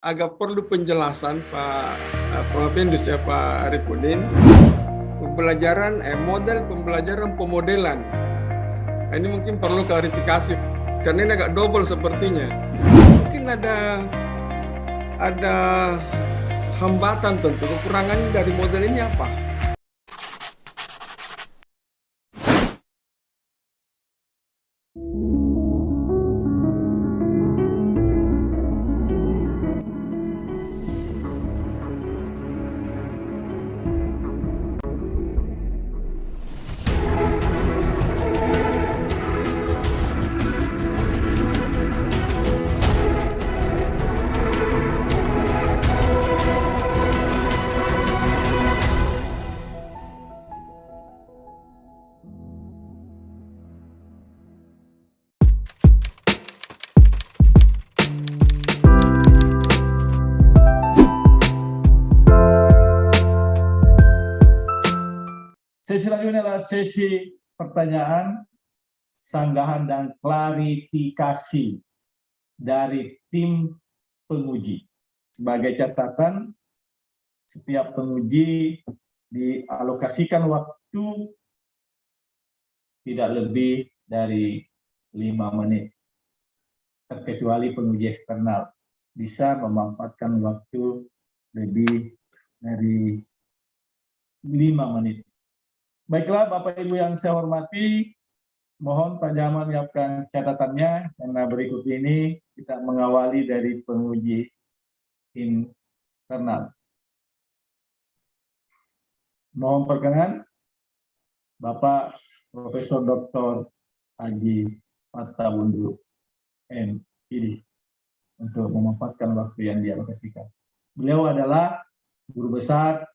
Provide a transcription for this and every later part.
agak perlu penjelasan Pak Pendus ya Pak Arifudin. Model pembelajaran pemodelan. Nah, ini mungkin perlu klarifikasi karena ini agak double sepertinya. Mungkin ada hambatan tentu, kekurangannya dari model ini apa? Sesi selanjutnya adalah sesi pertanyaan, sanggahan, dan klarifikasi dari tim penguji. Sebagai catatan, setiap penguji dialokasikan waktu tidak lebih dari 5 menit, terkecuali penguji eksternal bisa memanfaatkan waktu lebih dari 5 menit. Baiklah, Bapak Ibu yang saya hormati, mohon Pak Jamal menyiapkan catatannya, karena berikut ini kita mengawali dari penguji internal. Mohon perkenan Bapak Profesor Dr. Haji Fattabundu MPD untuk memanfaatkan waktu yang dialokasikan. Beliau adalah guru besar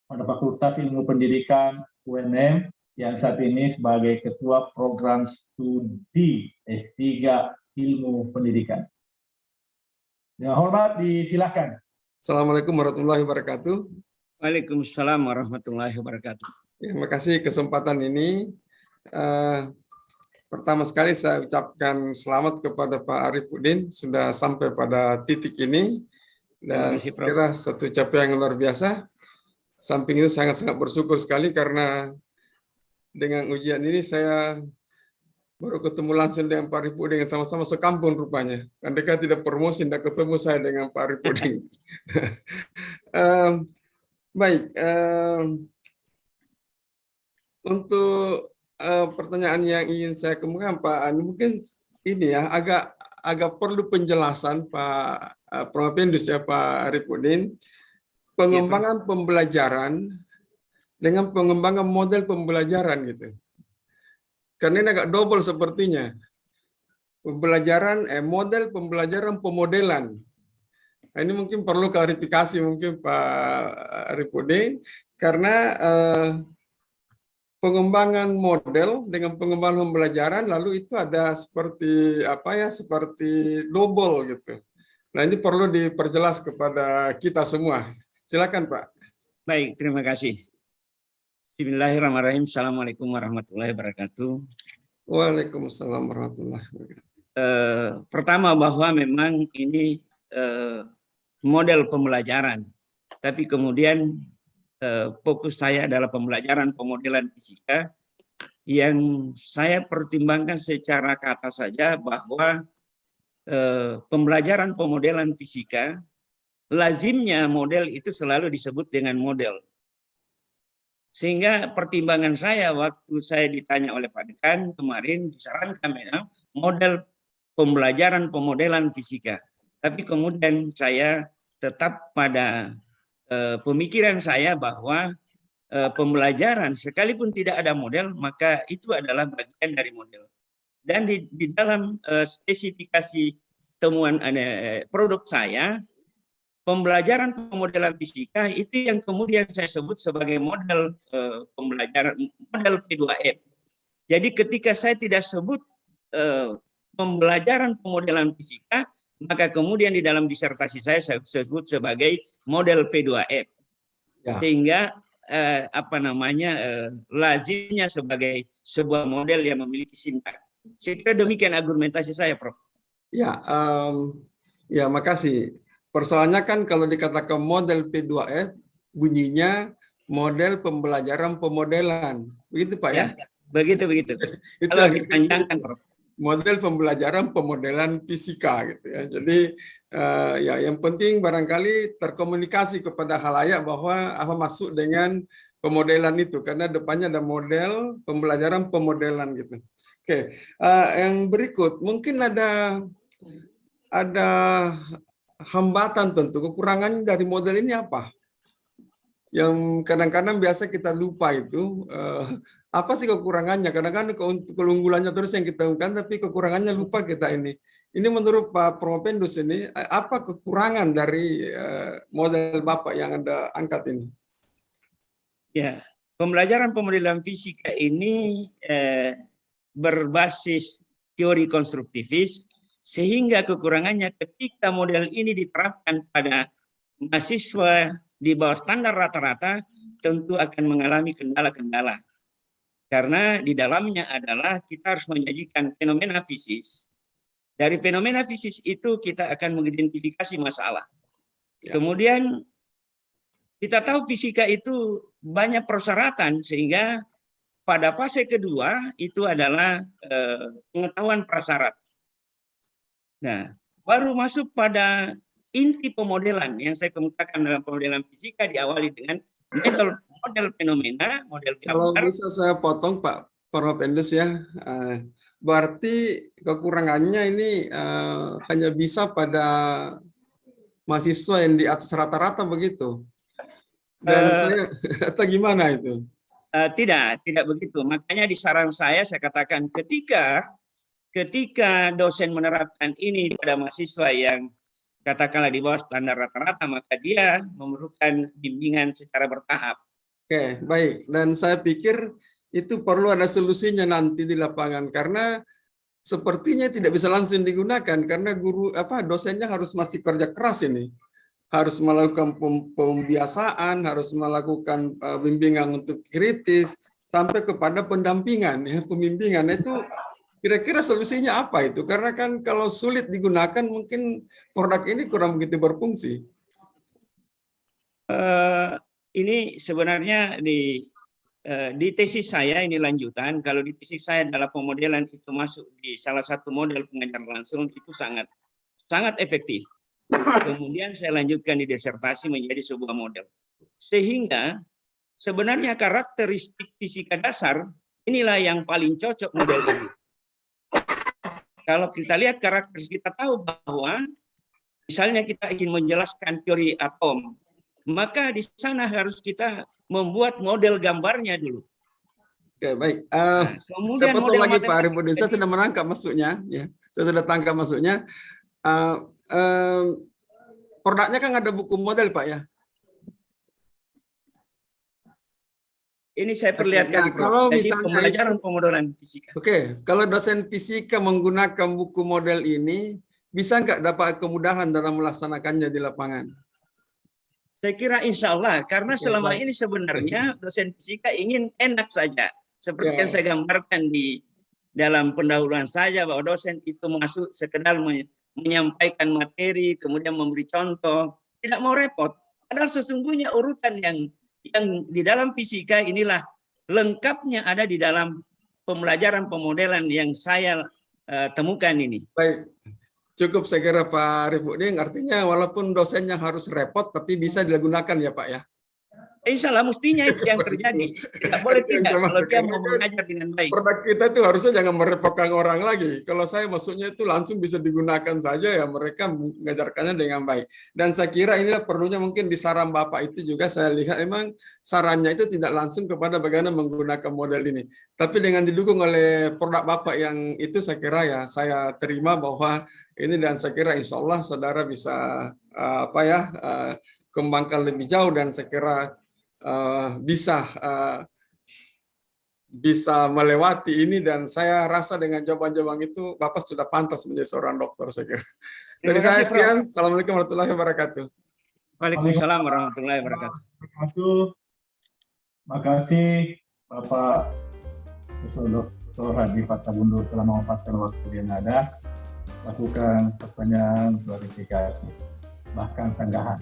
pada Fakultas Ilmu Pendidikan UNM yang saat ini sebagai Ketua Program Studi S3 Ilmu Pendidikan. Dengan hormat, disilakan. Assalamualaikum warahmatullahi wabarakatuh. Waalaikumsalam warahmatullahi wabarakatuh. Terima kasih kesempatan ini. Pertama sekali saya ucapkan selamat kepada Pak Arifudin sudah sampai pada titik ini, dan kira satu capaian yang luar biasa. Samping itu sangat-sangat bersyukur sekali karena dengan ujian ini saya baru ketemu langsung dengan Pak Arifudin, sama-sama sekampung rupanya. Andai tidak promosi, tidak ketemu saya dengan Pak Arifudin. Baik, untuk pertanyaan yang ingin saya kemukakan Pak, mungkin ini ya agak perlu penjelasan Pak Pendus ya Pak Arifudin. Pengembangan pembelajaran dengan pengembangan model pembelajaran gitu. Karena ini agak double sepertinya. Model pembelajaran pemodelan. Nah, ini mungkin perlu klarifikasi mungkin Pak Arifudin, karena pengembangan model dengan pengembangan pembelajaran lalu itu ada seperti seperti double gitu. Nah, ini perlu diperjelas kepada kita semua. Silakan Pak. Baik, terima kasih. Bismillahirrahmanirrahim. Assalamualaikum warahmatullahi wabarakatuh. Waalaikumsalam warahmatullahi wabarakatuh. Pertama, bahwa memang ini model pembelajaran, tapi kemudian fokus saya adalah pembelajaran pemodelan fisika yang saya pertimbangkan secara kata saja bahwa pembelajaran pemodelan fisika lazimnya model itu selalu disebut dengan model. Sehingga pertimbangan saya waktu saya ditanya oleh Pak Dekan kemarin disarankan memang model pembelajaran pemodelan fisika. Tapi kemudian saya tetap pada pemikiran saya bahwa pembelajaran sekalipun tidak ada model maka itu adalah bagian dari model. Dan di dalam spesifikasi temuan produk saya, pembelajaran pemodelan fisika itu yang kemudian saya sebut sebagai model pembelajaran model P2F. Jadi ketika saya tidak sebut pembelajaran pemodelan fisika, maka kemudian di dalam disertasi saya sebut sebagai model P2F. Ya. Sehingga lazimnya sebagai sebuah model yang memiliki sintaks. Saya kira demikian argumentasi saya, Prof. Ya, ya makasih. Persoalannya kan kalau dikatakan model P2F, bunyinya model pembelajaran pemodelan. Begitu Pak ya? Begitu. Itu Kalau agak dipanjangkan, Prof. model pembelajaran pemodelan fisika gitu ya. Jadi ya yang penting barangkali terkomunikasi kepada khalayak bahwa apa masuk dengan pemodelan itu, karena depannya ada model pembelajaran pemodelan gitu. Oke, yang berikut mungkin ada hambatan tentu, kekurangan dari model ini apa? Yang kadang-kadang biasa kita lupa itu, apa sih kekurangannya? Kadang-kadang keunggulannya terus yang kita ungkapkan, tapi kekurangannya lupa kita ini. Ini menurut Pak Propendus ini, apa kekurangan dari model Bapak yang Anda angkat ini? Ya, pembelajaran pemodelan fisika ini berbasis teori konstruktivis, sehingga kekurangannya ketika model ini diterapkan pada mahasiswa di bawah standar rata-rata tentu akan mengalami kendala-kendala. Karena di dalamnya adalah kita harus menyajikan fenomena fisis. Dari fenomena fisis itu kita akan mengidentifikasi masalah. Ya. Kemudian kita tahu fisika itu banyak persyaratan, sehingga pada fase kedua itu adalah pengetahuan prasyarat. Nah, baru masuk pada inti pemodelan yang saya kemukakan dalam pemodelan fisika, diawali dengan model fenomena, model Kalau gambar. bisa saya potong Pak Propendus ya, berarti kekurangannya ini hanya bisa pada mahasiswa yang di atas rata-rata begitu. Dan saya atau gimana itu? Tidak begitu. Makanya di saran saya katakan ketika dosen menerapkan ini pada mahasiswa yang katakanlah di bawah standar rata-rata, maka dia memerlukan bimbingan secara bertahap. Oke, baik. Dan saya pikir itu perlu ada solusinya nanti di lapangan, karena sepertinya tidak bisa langsung digunakan karena dosennya harus masih kerja keras ini. Harus melakukan pembiasaan, harus melakukan bimbingan untuk kritis sampai kepada pendampingan ya, pembimbingan. Itu kira-kira solusinya apa itu? Karena kan kalau sulit digunakan mungkin produk ini kurang begitu berfungsi. Ini sebenarnya di tesis saya ini lanjutan. Kalau di tesis saya adalah pemodelan itu masuk di salah satu model pengajar langsung, itu sangat efektif. Kemudian saya lanjutkan di disertasi menjadi sebuah model. Sehingga sebenarnya karakteristik fisika dasar inilah yang paling cocok model ini. Kalau kita lihat karakteristik, kita tahu bahwa misalnya kita ingin menjelaskan teori atom, maka di sana harus kita membuat model gambarnya dulu. Oke, baik. Kemudian Saya potong lagi Pak Arifudin, saya sudah menangkap maksudnya. Ya, saya sudah tangkap maksudnya. Produknya kan ada buku model Pak ya. Ini saya perlihatkan. Nah, kalau jadi misalnya pembelajaran pemodelan fisika. Oke, kalau dosen fisika menggunakan buku model ini, bisa nggak dapat kemudahan dalam melaksanakannya di lapangan? Saya kira insya Allah, karena selama baik. ini sebenarnya dosen fisika ingin enak saja. Seperti yang saya gambarkan di dalam pendahuluan saja, bahwa dosen itu masuk sekedar menyampaikan materi, kemudian memberi contoh, tidak mau repot. Padahal sesungguhnya urutan yang di dalam fisika inilah lengkapnya ada di dalam pembelajaran pemodelan yang saya temukan ini. Baik, cukup saya kira Pak Arifudin. Artinya walaupun dosennya harus repot, tapi bisa digunakan ya Pak ya? Insya Allah mestinya itu yang terjadi. Tidak boleh tidak kalau dia mau mengajar dengan baik. Produk kita itu harusnya jangan merepotkan orang lagi. Kalau saya maksudnya itu langsung bisa digunakan saja ya, mereka mengajarkannya dengan baik. Dan saya kira inilah perlunya mungkin di saran Bapak itu juga saya lihat emang sarannya itu tidak langsung kepada bagaimana menggunakan model ini. Tapi dengan didukung oleh produk Bapak yang itu saya kira ya saya terima bahwa ini, dan saya kira insya Allah saudara bisa kembangkan lebih jauh, dan saya kira bisa melewati ini, dan saya rasa dengan jawaban-jawaban itu Bapak sudah pantas menjadi seorang dokter saya kira. Dari saya sekian, Assalamualaikum warahmatullahi wabarakatuh. Waalaikumsalam warahmatullahi wabarakatuh. Terima kasih Bapak Profesor Dr. Hadi Fattabundur telah memanfaatkan waktu yang ada, lakukan pertanyaan klarifikasi. bahkan sanggahan.